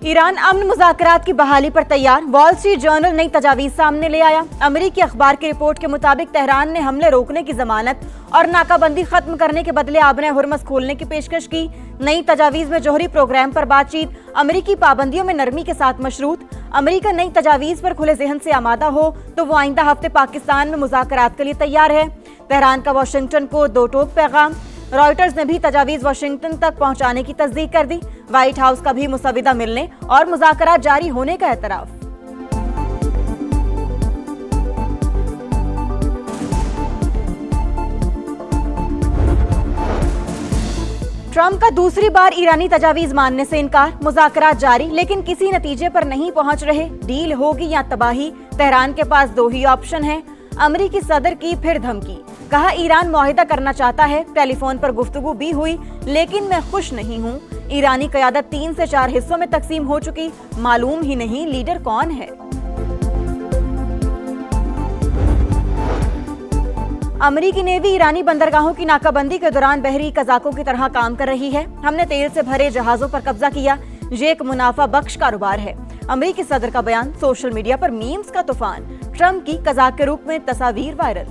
Iran अमन मुज़ाकरात की बहाली पर तैयार। वॉल स्ट्रीट जर्नल नई तजावीज़ सामने ले आया। अमेरिकी अखबार की रिपोर्ट के मुताबिक तेहरान ने हमले रोकने की जमानत और नाकाबंदी खत्म करने के बदले आबने हुर्मस खोलने की पेशकश की। नई तजावीज़ में जौहरी प्रोग्राम पर बातचीत, अमेरिकी पाबंदियों में नरमी के साथ मशरूत। अमेरिका नई तजावीज़ पर खुले जहन से आमादा हो तो वो आइंदा हफ्ते पाकिस्तान में मुज़ाकरात के लिए तैयार है। तेहरान का वाशिंगटन को दो टोक पैगाम। रॉयटर्स ने भी तजावीज़ वाशिंगटन तक पहुंचाने की तस्दीक कर दी। व्हाइट हाउस का भी मुसविदा मिलने और मुज़ाकरात जारी होने का एतराफ। ट्रंप का दूसरी बार ईरानी तजावीज़ मानने से इनकार। मुज़ाकरात जारी लेकिन किसी नतीजे पर नहीं पहुंच रहे। डील होगी या तबाही, तेहरान के पास दो ही ऑप्शन हैं। अमेरिकी सदर की फिर धमकी, कहा ईरान मुआहिदा करना चाहता है। टेलीफोन पर गुफ्तगू भी हुई लेकिन मैं खुश नहीं हूँ। ईरानी क़यादत 3 से 4 हिस्सों में तकसीम हो चुकी, मालूम ही नहीं लीडर कौन है। अमेरिकी नेवी ईरानी बंदरगाहों की नाकाबंदी के दौरान बहरी कज़ाकों की तरह काम कर रही है। हमने तेल से भरे जहाजों पर कब्जा किया, ये एक मुनाफा बख्श कारोबार है। अमेरिकी सदर का बयान, सोशल मीडिया पर मीम्स का तूफान। ट्रंप की कज़ाक के रूप में तस्वीर वायरल।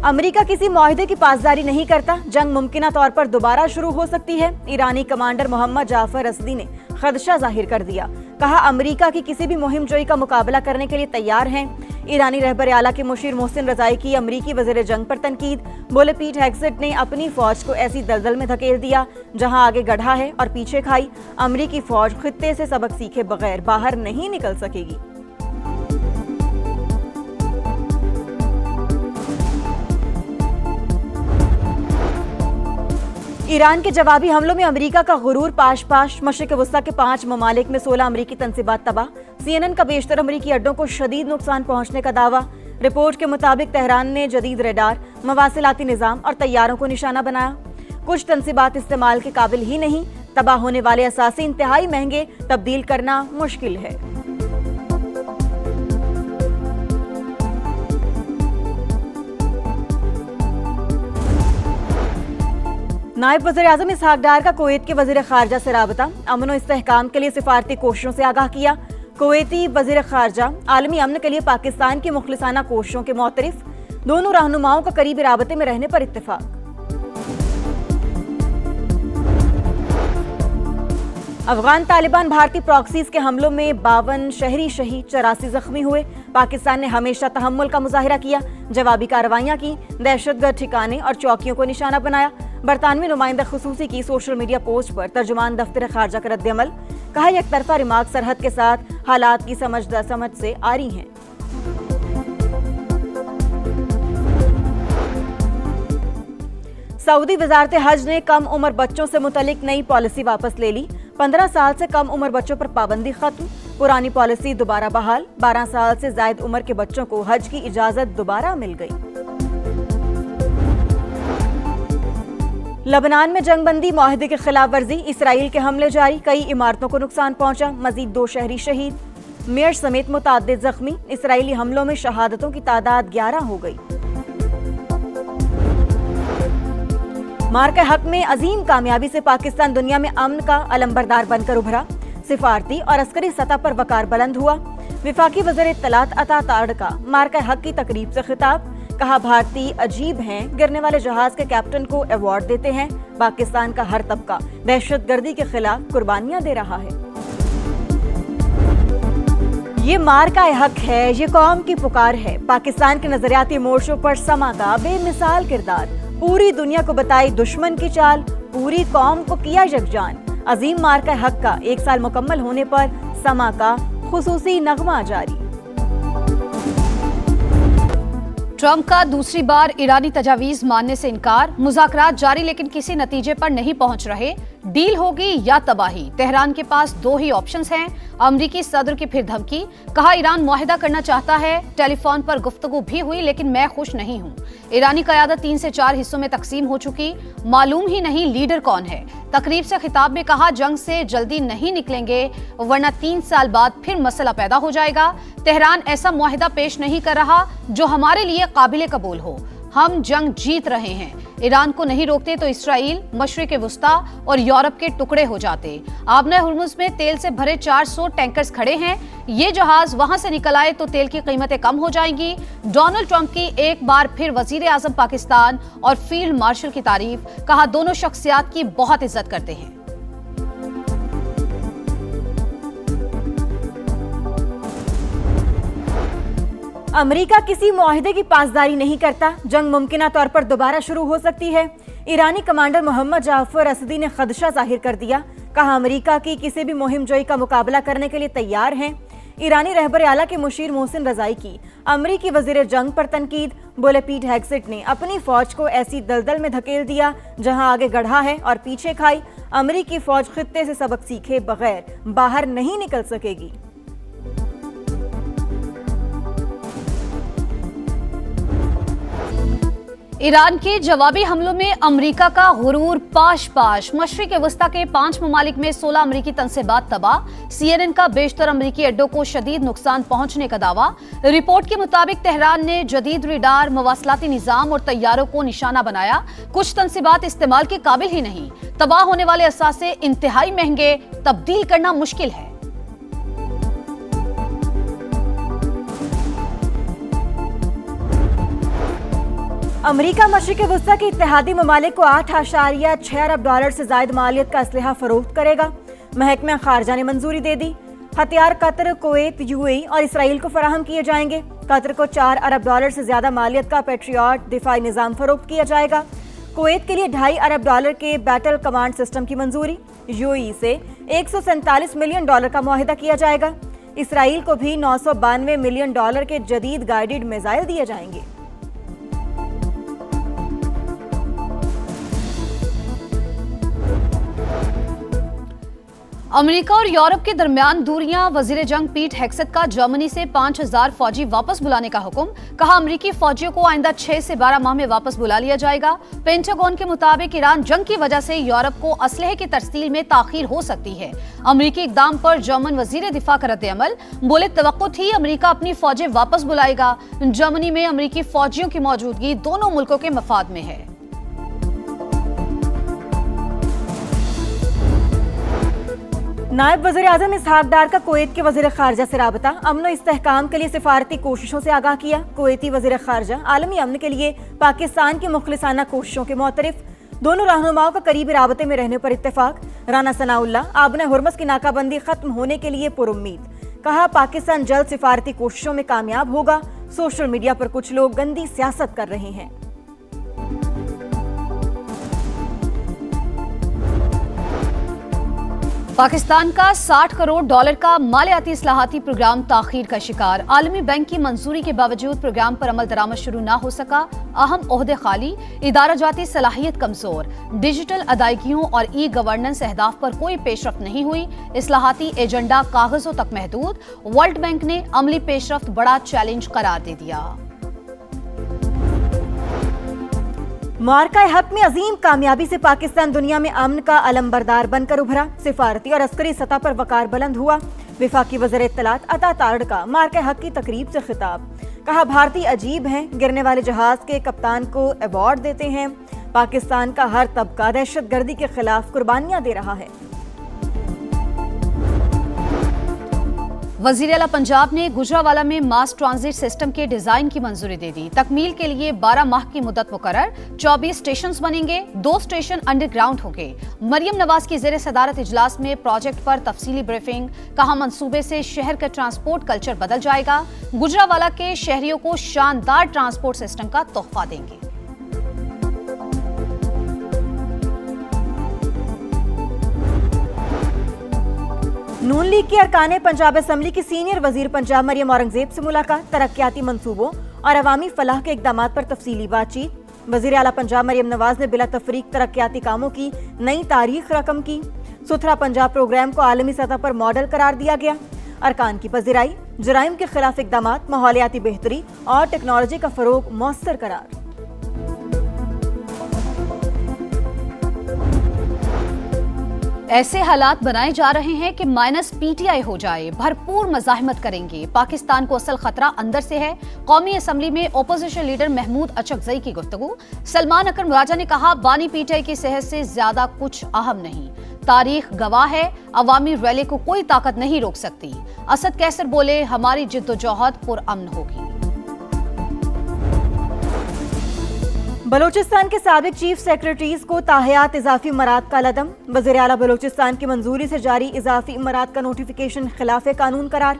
अमेरिका किसी मुआहिदे की पासदारी नहीं करता, जंग मुमकिना तौर पर दोबारा शुरू हो सकती है। ईरानी कमांडर मोहम्मद जाफर असदी ने खदशा जाहिर कर दिया, कहा अमेरिका की किसी भी मुहिम जोई का मुकाबला करने के लिए तैयार हैं। ईरानी रहबर आला के मुशीर मोहसिन रजाई की अमेरिकी वज़ीर जंग पर तनकीद। बोले पीट हेग्सेट ने अपनी फौज को ऐसी दलदल में धकेल दिया जहां आगे गड्ढा है और पीछे खाई। अमेरिकी फौज खित्ते से सबक सीखे बगैर बाहर नहीं निकल सकेगी। ईरान के जवाबी हमलों में अमेरिका का गुरूर पाश पाश। मशरिक़ वस्ता के 5 ममालिक में 16 अमेरिकी तंसीबात तबाह। CNN का बेशतर अमेरिकी अड्डों को शदीद नुकसान पहुंचने का दावा। रिपोर्ट के मुताबिक तेहरान ने जदीद रडार, मवासिलाती निज़ाम और तैयारों को निशाना बनाया। कुछ तंसीबात इस्तेमाल के काबिल ही नहीं। तबाह होने वाले असासी इंतहाई महंगे, तब्दील करना मुश्किल है। नायब वज़ीर-ए-आज़म इसहाक डार का कुवैत के वज़ीर ख़ारजा से राबता। अमन और इस्तेहकाम के लिए सिफारती कोशिशों से आगाह किया। कुवैती वज़ीर ख़ारजा आलमी अमन के लिए पाकिस्तान की मुखलिसाना कोशिशों के मोतरिफ। दोनों रहनुमाओं का करीबी राबते में रहने पर इत्तेफाक। अफगान तालिबान भारतीय प्रॉक्सीज के हमलों में 52 शहरी शहीद, 84 जख्मी हुए। पाकिस्तान ने हमेशा तहम्मुल का मुजाहिरा किया, जवाबी कार्रवाइयां की, दहशतगर्द ठिकाने और चौकियों को निशाना बनाया। बरतानवी नुमाइंदा खुसूसी की सोशल मीडिया पोस्ट पर तर्जुमान दफ्तर खारजा का रद्द-ए-अमल, कहा एक तरफा रिमार्क सरहद के साथ हालात की समझ से आ रही हैं। सऊदी वजारत हज ने कम उम्र बच्चों से मुतल्लिक नई पॉलिसी वापस ले ली। 15 साल से कम उम्र बच्चों पर पाबंदी खत्म, पुरानी पॉलिसी दोबारा बहाल। 12 साल से जायद उम्र के बच्चों को हज की इजाजत दोबारा मिल गई। लबनान में जंगबंदी मुआहिदे की खिलाफ वर्जी, इसराइल के हमले जारी, कई इमारतों को नुकसान पहुंचा। मजीद 2 शहरी शहीद, मेयर समेत मुताद्दिद जख्मी। इसराइली हमलों में शहादतों की तादाद 11 हो गई। मार्का हक में अजीम कामयाबी से पाकिस्तान दुनिया में अमन का अलंबरदार बनकर उभरा। सिफारती और अस्करी सतह पर वकार बुलंद हुआ। विफाकी वज़ीर इत्तलात अता ताड़ का मार्का हक की तकरीब से खिताब, कहा भारतीय अजीब हैं, गिरने वाले जहाज के कैप्टन को अवार्ड देते हैं। पाकिस्तान का हर तबका दहशतगर्दी के खिलाफ कुर्बानियां दे रहा है। ये मार्का हक है, ये कौम की पुकार है। पाकिस्तान के नजरियाती मोर्चों पर समा का बेमिसाल किरदार, पूरी दुनिया को बताई दुश्मन की चाल, पूरी कौम को किया यकजान। अजीम मार्का हक का 1 साल मुकम्मल होने पर समा का खुसूसी नगमा जारी। ट्रंप का दूसरी बार ईरानी तजावीज़ मानने से इनकार। मुज़ाकरात जारी लेकिन किसी नतीजे पर नहीं पहुंच रहे। डील होगी या तबाही, तेहरान के पास 2 ही ऑप्शंस हैं। अमेरिकी सदर की फिर धमकी, कहा ईरान मुआहिदा करना चाहता है। टेलीफोन पर गुफ्तगू भी हुई लेकिन मैं खुश नहीं हूं। ईरानी क़यादत 3 से 4 हिस्सों में तकसीम हो चुकी, मालूम ही नहीं लीडर कौन है। तकरीब से खिताब में कहा जंग से जल्दी नहीं निकलेंगे वरना 3 साल बाद फिर मसला पैदा हो जाएगा। तेहरान ऐसा मुआहिदा पेश नहीं कर रहा जो हमारे लिए काबिल कबूल हो। हम जंग जीत रहे हैं। ईरान को नहीं रोकते तो इसराइल, मशरिक वुस्ता और यूरोप के टुकड़े हो जाते। आबना हुर्मुज में तेल से भरे 400 टैंकर्स खड़े हैं। ये जहाज वहां से निकल आए तो तेल की कीमतें कम हो जाएंगी। डोनाल्ड ट्रंप की एक बार फिर वजीर आजम पाकिस्तान और फील्ड मार्शल की तारीफ, कहा दोनों शख्सियात की बहुत इज्जत करते हैं। अमेरिका किसी मुआहिदे की पासदारी नहीं करता, जंग मुमकिना तौर पर दोबारा शुरू हो सकती है। ईरानी कमांडर मोहम्मद जाफर असदी ने खदशा जाहिर कर दिया, कहा अमेरिका की किसी भी मुहिम जोई का मुकाबला करने के लिए तैयार हैं। ईरानी रहबर आला के मुशीर मोहसिन रजाई की अमरीकी वजीर जंग पर तनकीद, बोले पीट हेग्सेट ने अपनी फौज को ऐसी दलदल में धकेल दिया जहां आगे गढ़ा है और पीछे खाई। अमरीकी फौज खित्ते से सबक सीखे बगैर बाहर नहीं निकल सकेगी। ईरान के जवाबी हमलों में अमेरिका का गुरूर पाश पाश। मशरिक वस्ता के 5 ममालिक में 16 अमेरिकी तनसीबात तबाह। CNN का बेशतर अमेरिकी अड्डों को शदीद नुकसान पहुंचने का दावा। रिपोर्ट के मुताबिक तेहरान ने जदीद रडार, मवासलाती निजाम और तैयारों को निशाना बनाया। कुछ तनसीबात इस्तेमाल के काबिल ही नहीं। तबाह होने वाले असासे इंतहाई महंगे, तब्दील करना मुश्किल है। अमेरिका मशरिक वुस्ता के इत्तेहादी ममालिक को 8.6 अरब डॉलर से ज्यादा मालियत का असलहा फरोख्त करेगा। महकमा खारजा ने मंजूरी दे दी। हथियार कतर, कुवैत, यूएई और इसराइल को फराहम किए जाएंगे। कतर को 4 अरब डॉलर से ज्यादा मालियत का पैट्रियट दिफाई निजाम फरोख्त किया जाएगा। कुवैत के लिए 2.5 अरब डॉलर के बैटल कमांड सिस्टम की मंजूरी। यूएई से 147 मिलियन डॉलर का मुआहिदा किया जाएगा। इसराइल को भी 992 मिलियन डॉलर के जदीद गाइडेड मिसाइल दिए जाएंगे। अमेरिका और यूरोप के दरमियान दूरियां, वजीर जंग पीट हेग्सेट का जर्मनी से 5000 फौजी वापस बुलाने का हुक्म। कहा अमेरिकी फौजियों को आइंदा 6 से 12 माह में वापस बुला लिया जाएगा। पेंटागन के मुताबिक ईरान जंग की वजह से यूरोप को असलहे की तरसील में ताखीर हो सकती है। अमेरिकी इकदाम पर जर्मन वजीर दिफा का रद्द-ए-अमल, बोले तवक्को थी अमेरिका अपनी फौजें वापस बुलाएगा। जर्मनी में अमेरिकी फौजियों की मौजूदगी दोनों मुल्कों के मफाद में है। नायब वज़ीर आज़म इसहाक डार का कुवैत के वज़ीर खारजा से राबता, अमन व इस्तेहकाम के लिए सिफारती कोशिशों से आगाह किया। कुवैती वज़ीर खारजा आलमी अमन के लिए पाकिस्तान की मुखलिसाना कोशिशों के मोतरिफ। दोनों रहनुमाओं का करीबी राबते में रहने पर इत्तेफाक। राना सनाउल्लाह आबना हुर्मुज की नाकाबंदी खत्म होने के लिए पुरुम्मीद, कहा पाकिस्तान जल्द सिफारती कोशिशों में कामयाब होगा। सोशल मीडिया पर कुछ लोग गंदी सियासत कर रहे हैं। पाकिस्तान का 60 करोड़ डॉलर का मालियाती इस्लाहाती प्रोग्राम ताखीर का शिकार। आलमी बैंक की मंजूरी के बावजूद प्रोग्राम पर अमल दरामद शुरू न हो सका। अहम ओहदे खाली, इदारा जाती सलाहियत कमजोर, डिजिटल अदायगियों और ई गवर्नेंस अहदाफ पर कोई पेशरफ्त नहीं हुई। इस्लाहाती एजेंडा कागजों तक महदूद। वर्ल्ड बैंक ने अमली पेशरफ्त बड़ा चैलेंज करार दे दिया। मार्का हक में अजीम कामयाबी से पाकिस्तान दुनिया में अमन का अलमबरदार बनकर उभरा। सिफारती और अस्करी सतह पर वकार बुलंद हुआ। विफाकी वज़ीर इत्तलात अता तारड़ का मार्का हक की तकरीब से खिताब, कहा भारतीय अजीब हैं, गिरने वाले जहाज के कप्तान को अवार्ड देते हैं। पाकिस्तान का हर तबका दहशतगर्दी के खिलाफ कुर्बानियां दे रहा है। वज़ीर आला पंजाब ने गुजरावाला में मास ट्रांजिट सिस्टम के डिजाइन की मंजूरी दे दी। तकमील के लिए 12 माह की मुद्दत मुकर्रर। 24 स्टेशन बनेंगे, 2 स्टेशन अंडरग्राउंड होंगे। मरियम नवाज की जेर सदारत इजलास में प्रोजेक्ट पर तफसीली ब्रीफिंग, कहा मंसूबे से शहर का ट्रांसपोर्ट कल्चर बदल जाएगा। गुजरावाला के शहरियों को शानदार ट्रांसपोर्ट सिस्टम का तोहफा देंगे। नून लीग के अरकान पंजाब असम्बली की सीनियर वजीर पंजाब मरियम औरंगजेब से मुलाकात। तरक्याती मंसूबों और अवामी फलाह के इकदामात पर तफसीली बातचीत। वजीर आला पंजाब मरियम नवाज ने बिला तफरीक तरक्याती कामों की नई तारीख रकम की। सुथरा पंजाब प्रोग्राम को आलमी सतह पर मॉडल करार दिया गया। अरकान की पजीराई, जराइम के खिलाफ इकदामात, माहौलियाती बेहतरी और टेक्नोलॉजी का फरोग मौसर करार। ऐसे हालात बनाए जा रहे हैं कि माइनस पीटीआई हो जाए, भरपूर मज़ाहमत करेंगे। पाकिस्तान को असल खतरा अंदर से है। कौमी असम्बली में ओपोजिशन लीडर महमूद अचकजई की गुफ्तगू। सलमान अकरम राजा ने कहा, बानी पीटीआई की सेहत से ज्यादा कुछ अहम नहीं। तारीख गवाह है, अवामी रैली को कोई ताकत नहीं रोक सकती। असद कैसर बोले, हमारी जिद्दोजहद पुरअमन होगी। बलूचिस्तान के साबिक चीफ सेक्रेटरीज को ताहयात इजाफी इमरात का लदम। वज़ीर आला बलूचिस्तान की मंजूरी से जारी इजाफी इमरात का नोटिफिकेशन खिलाफ कानून करार।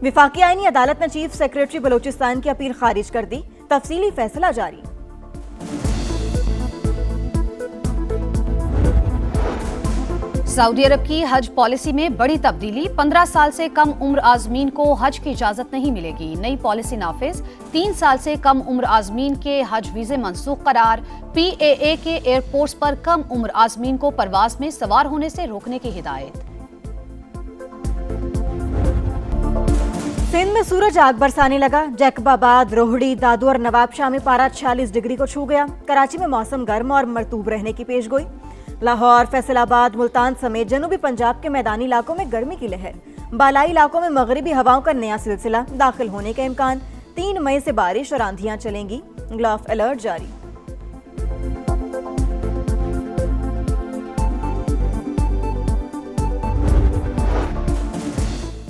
विफाकी आईनी अदालत ने चीफ सेक्रेटरी बलूचिस्तान की अपील खारिज कर दी। तफसीली फैसला जारी। सऊदी अरब की हज पॉलिसी में बड़ी तब्दीली। 15 साल से कम उम्र आजमीन को हज की इजाजत नहीं मिलेगी। नई पॉलिसी नाफिज। 3 साल से कम उम्र आजमीन के हज वीजे मंसूख करार। PAA के एयरपोर्ट्स पर कम उम्र आजमीन को परवाज में सवार होने से रोकने की हिदायत। सिंध में सूरज आग बरसाने लगा। जैकबाबाद, रोहड़ी, दादू और नवाबशाह में पारा 46 डिग्री को छू गया। कराची में मौसम गर्म और मरतूब रहने की पेशगोई। लाहौर, फैसलाबाद, मुल्तान समेत जनूबी पंजाब के मैदानी इलाकों में गर्मी की लहर। बालाई इलाकों में मगरिबी हवाओं का नया सिलसिला दाखिल होने का इम्कान। 3 मई से बारिश और आंधियां चलेंगी। ग्लाफ अलर्ट जारी।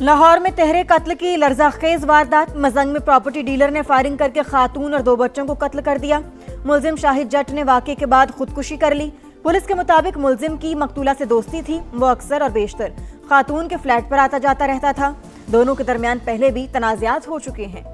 लाहौर में तहरे कत्ल की लर्जाखेज वारदात। मजंग में प्रॉपर्टी डीलर ने फायरिंग करके खातून और 2 बच्चों को कत्ल कर दिया। मुलजिम शाहिद जट ने वाकये के बाद खुदकुशी कर ली। पुलिस के मुताबिक मुलजिम की मकतूला से दोस्ती थी। वो अक्सर और बेशतर खातून के फ्लैट पर आता जाता रहता था। दोनों के दरमियान पहले भी तनाज़ात हो चुके हैं।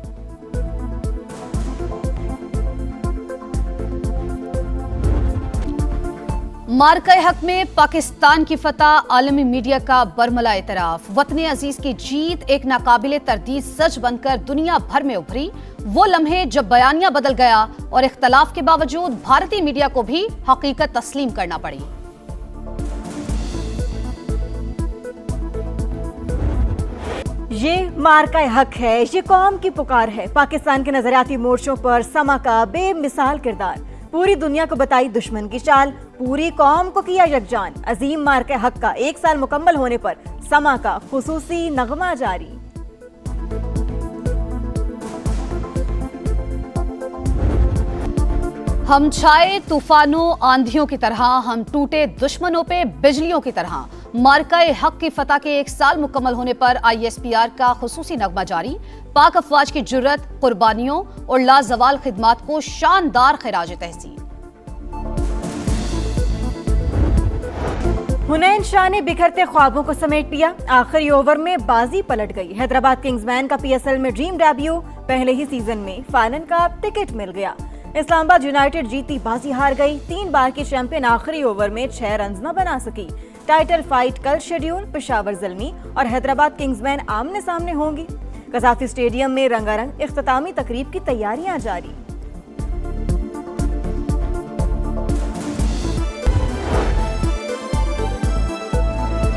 मार्का हक में पाकिस्तान की फतह। आलमी मीडिया का बरमला एतराफ। वतन अजीज की जीत एक नाकाबिले तरदीद सच बनकर दुनिया भर में उभरी। वो लम्हे जब बयानिया बदल गया और इख्तलाफ के बावजूद भारतीय मीडिया को भी हकीकत तस्लीम करना पड़ी। ये मार्का हक है, ये कौम की पुकार है। पाकिस्तान के नजरियाती मोर्चों पर समा का बेमिसाल किरदार। पूरी दुनिया को बताई दुश्मन की चाल, पूरी कौम को किया यकजान। अजीम मार्का हक का 1 साल मुकम्मल होने पर समा का खुसूसी नगमा जारी। हम छाए तूफानों आंधियों की तरह, हम टूटे दुश्मनों पे बिजलियों की तरह। मार्काए हक की फतह के 1 साल मुकम्मल होने पर ISPR का खुसूसी नगमा जारी। पाक अफवाज की जुर्रत, कुर्बानियों और लाजवाल खिदमात को शानदार खिराज तहसीन। हुनैन शाह ने बिखरते ख्वाबों को समेट लिया। आखिरी ओवर में बाजी पलट गई। हैदराबाद किंग्समैन का PSL में ड्रीम डेब्यू। पहले ही सीजन में फाइनल का टिकट मिल गया। इस्लामाबाद यूनाइटेड जीती बाजी हार गई। 3 बार की चैंपियन आखिरी ओवर में 6 रन न बना सकी। टाइटल फाइट कल शेड्यूल। पेशावर ज़ल्मी और हैदराबाद किंग्समैन आमने सामने होंगी। कज़ाफी स्टेडियम में रंगारंग इख्तितामी तकरीब की तैयारियां जारी।